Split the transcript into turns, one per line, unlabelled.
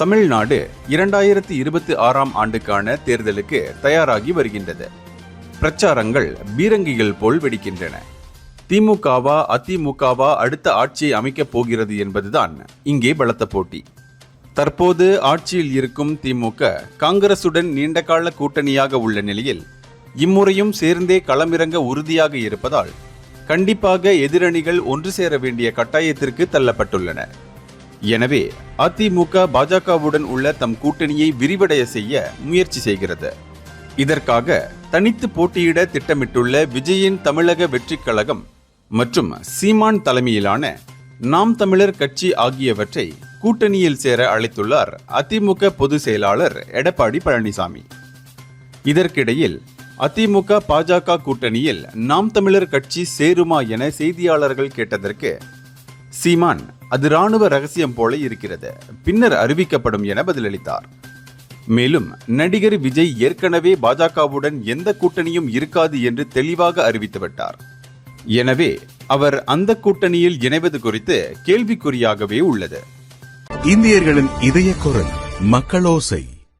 தமிழ்நாடு 2026ஆம் ஆண்டுக்கான தேர்தலுக்கு தயாராகி வருகின்றது. பிரச்சாரங்கள் பீரங்கிகள் போல் வெடிக்கின்றன. திமுகவா அதிமுகவா அடுத்த ஆட்சியை அமைக்கப் போகிறது என்பதுதான் இங்கே பலத்த போட்டி. தற்போது ஆட்சியில் இருக்கும் திமுக காங்கிரசுடன் நீண்டகால கூட்டணியாக உள்ள நிலையில் இம்முறையும் சேர்ந்தே களமிறங்க உறுதியாக இருப்பதால் கண்டிப்பாக எதிரணிகள் ஒன்று சேர வேண்டிய கட்டாயத்திற்கு தள்ளப்பட்டுள்ளன. எனவே அதிமுக பாஜகவுடன் உள்ள தம் கூட்டணியை விரிவடைய செய்ய முயற்சி செய்கிறது. இதற்காக தனித்து போட்டியிட திட்டமிட்டுள்ள விஜயின் தமிழக வெற்றிக் கழகம் மற்றும் சீமான் தலைமையிலான நாம் தமிழர் கட்சி ஆகியவற்றை கூட்டணியில் சேர அழைத்துள்ளார் அதிமுக பொதுச் செயலாளர் எடப்பாடி பழனிசாமி. இதற்கிடையில் அதிமுக பாஜக கூட்டணியில் நாம் தமிழர் கட்சி சேருமா என செய்தியாளர்கள் கேட்டதற்கு சீமான் அது ராணுவ ரகசியம் போல இருக்கிறது, பின்னர் அறிவிக்கப்படும் என பதிலளித்தார். மேலும் நடிகர் விஜய் ஏற்கனவே பாஜகவுடன் எந்த கூட்டணியும் இருக்காது என்று தெளிவாக அறிவித்துவிட்டார். எனவே அவர் அந்த கூட்டணியில் இணைவது குறித்து கேள்விக்குறியாகவே உள்ளது.
இந்தியர்களின் இதய குரல் மக்களோசை.